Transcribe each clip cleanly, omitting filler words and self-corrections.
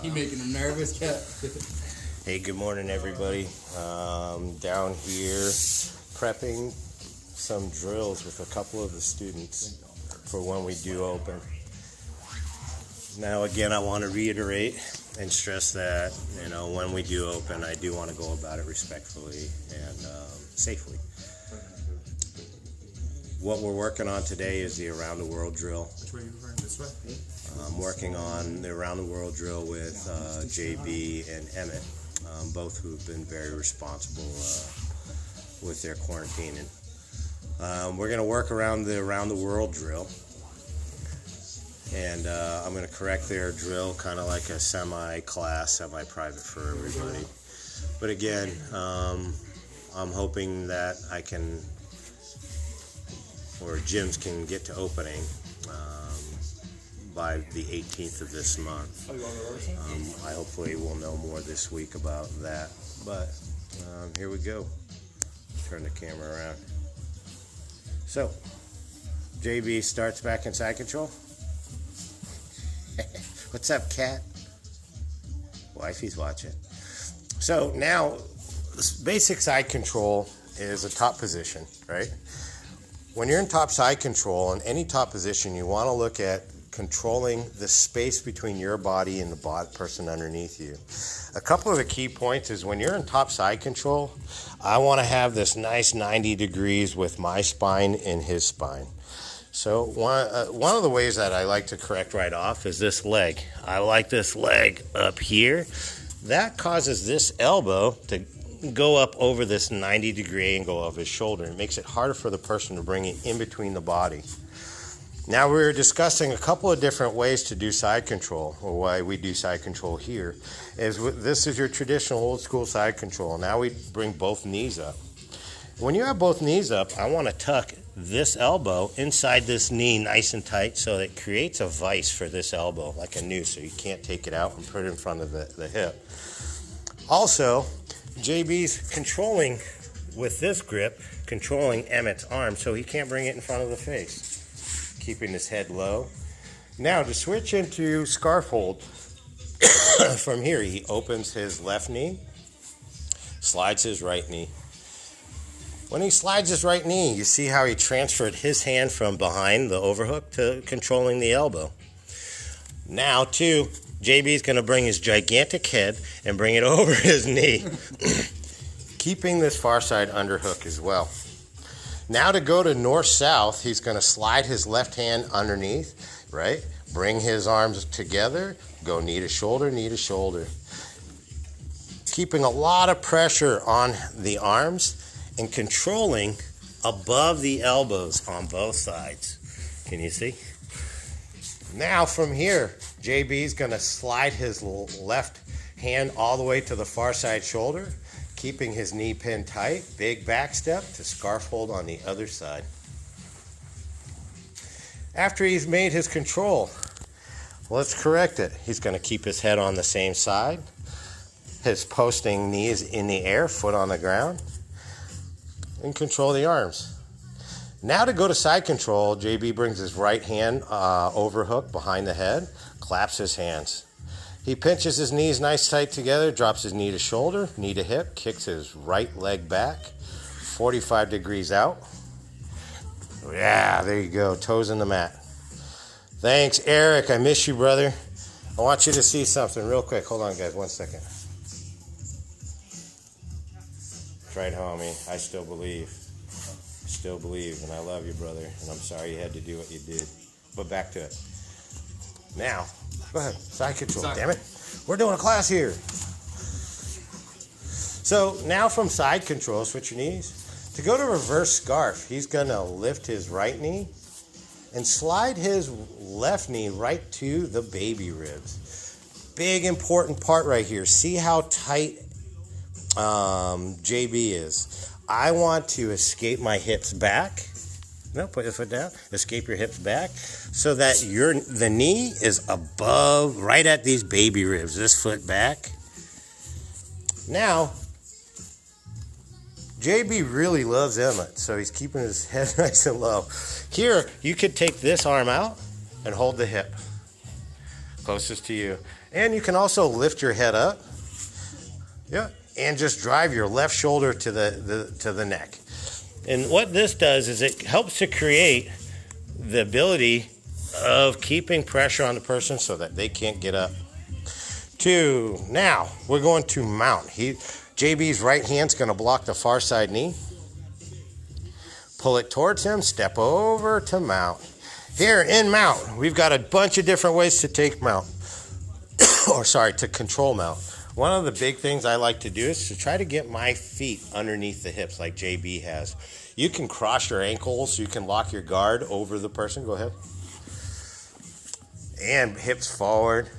You making him nervous, Cap? Hey, good morning, everybody. Down here prepping some drills with a couple of the students for when we do open. Now, again, I want to reiterate and stress that, when we do open, I do want to go about it respectfully and safely. What we're working on today is the Around the World drill. Which way are you referring? This way? I'm working on the Around the World drill with JB and Emmett, both who've been very responsible with their quarantining. We're going to work around the Around the World drill, and I'm going to correct their drill, kind of like a semi-class, semi-private for everybody. But again, I'm hoping that I can, or gyms can get to opening by the 18th of this month. I hopefully will know more this week about that. But here we go. Turn the camera around. So, JB starts back in side control. What's up, cat? Wifey's watching. So now, basic side control is a top position, right? When you're in top side control, in any top position, you want to look at controlling the space between your body and the person underneath you. A couple of the key points is when you're in top side control, I want to have this nice 90 degrees with my spine and his spine. So one of the ways that I like to correct right off is this leg. I like this leg up here. That causes this elbow to go up over this 90 degree angle of his shoulder. It makes it harder for the person to bring it in between the body. Now we're discussing a couple of different ways to do side control, or why we do side control here. This is your traditional old school side control. Now we bring both knees up. When you have both knees up, I want to tuck this elbow inside this knee nice and tight so it creates a vise for this elbow, like a noose, so you can't take it out and put it in front of the hip. Also, JB's controlling, with this grip, controlling Emmett's arm so he can't bring it in front of the face. Keeping his head low. Now to switch into scarf hold, from here he opens his left knee, slides his right knee. When he slides his right knee, you see how he transferred his hand from behind the overhook to controlling the elbow. Now too, JB's going to bring his gigantic head and bring it over his knee, keeping this far side underhook as well. Now to go to north-south, he's going to slide his left hand underneath, right? Bring his arms together, go knee to shoulder, knee to shoulder. Keeping a lot of pressure on the arms and controlling above the elbows on both sides. Can you see? Now from here, JB's going to slide his left hand all the way to the far side shoulder, keeping his knee pinned tight, big back step to scarf hold on the other side. After he's made his control, let's correct it. He's going to keep his head on the same side. His posting knee is in the air, foot on the ground, and control the arms. Now to go to side control, JB brings his right hand overhook behind the head, claps his hands. He pinches his knees nice tight together, drops his knee to shoulder, knee to hip, kicks his right leg back, 45 degrees out. Yeah, there you go, toes in the mat. Thanks, Eric. I miss you, brother. I want you to see something real quick. Hold on, guys, 1 second. That's right, homie. I still believe. Still believe, and I love you, brother. And I'm sorry you had to do what you did. But back to it. Now, go ahead. Side control. Damn it. We're doing a class here. So now from side control, switch your knees. To go to reverse scarf, he's going to lift his right knee and slide his left knee right to the baby ribs. Big important part right here. See how tight JB is. I want to escape my hips back. No, put your foot down. Escape your hips back so that the knee is above, right at these baby ribs. This foot back. Now, JB really loves Emmett, so he's keeping his head nice and low. Here, you could take this arm out and hold the hip closest to you. And you can also lift your head up. Yeah. And just drive your left shoulder to the neck. And what this does is it helps to create the ability of keeping pressure on the person so that they can't get up. 2. Now, we're going to mount. JB's right hand's going to block the far side knee. Pull it towards him, step over to mount. Here in mount, we've got a bunch of different ways to take mount. To control mount. One of the big things I like to do is to try to get my feet underneath the hips like JB has. You can cross your ankles. You can lock your guard over the person. Go ahead. And hips forward.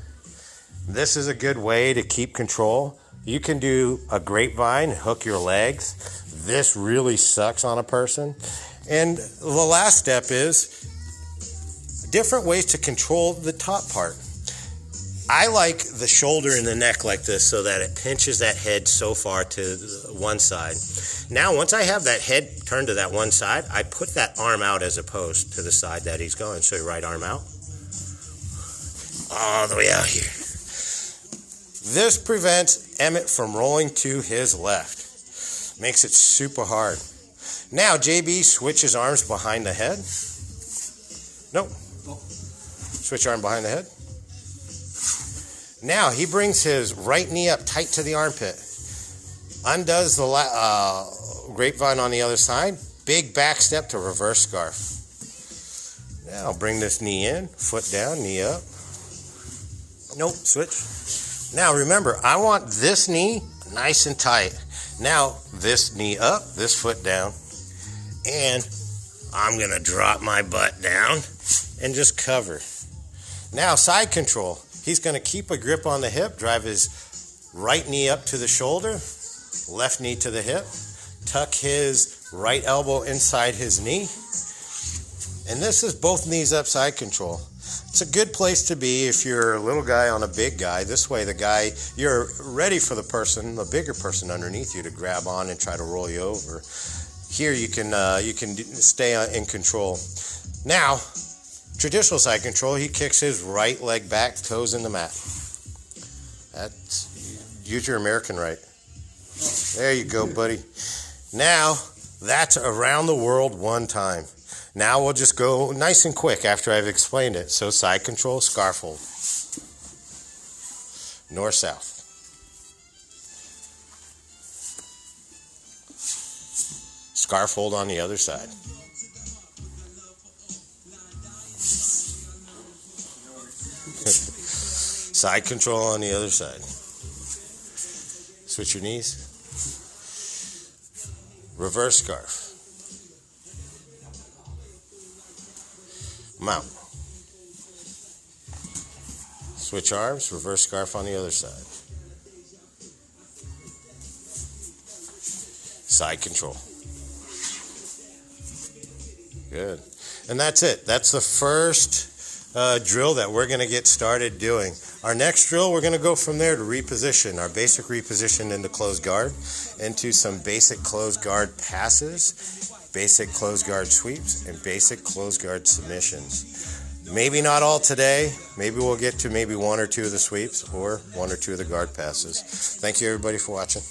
This is a good way to keep control. You can do a grapevine, hook your legs. This really sucks on a person. And the last step is different ways to control the top part. I like the shoulder and the neck like this so that it pinches that head so far to one side. Now, once I have that head turned to that one side, I put that arm out as opposed to the side that he's going. So your right arm out. All the way out here. This prevents Emmett from rolling to his left. Makes it super hard. Now, JB switches arms behind the head. Nope. Switch arm behind the head. Now, he brings his right knee up tight to the armpit. Undoes the grapevine on the other side. Big back step to reverse scarf. Now, bring this knee in. Foot down, knee up. Nope, switch. Now, remember, I want this knee nice and tight. Now, this knee up, this foot down. And I'm going to drop my butt down and just cover. Now, side control. He's going to keep a grip on the hip, drive his right knee up to the shoulder, left knee to the hip, tuck his right elbow inside his knee. And this is both knees up side control. It's a good place to be if you're a little guy on a big guy. This way, you're ready for the bigger person underneath you to grab on and try to roll you over. Here, you can stay in control. Now, traditional side control, he kicks his right leg back, toes in the mat. Use your American right. There you go, buddy. Now, that's around the world one time. Now we'll just go nice and quick after I've explained it. So side control, scarf hold. North, south. Scarf hold on the other side. Side control on the other side. Switch your knees. Reverse scarf. Mount. Switch arms, reverse scarf on the other side. Side control. Good. And that's it. That's the first drill that we're going to get started doing. Our next drill, we're going to go from there to reposition, our basic reposition into closed guard, into some basic closed guard passes, basic closed guard sweeps, and basic closed guard submissions. Maybe not all today. Maybe we'll get to maybe one or two of the sweeps or one or two of the guard passes. Thank you, everybody, for watching.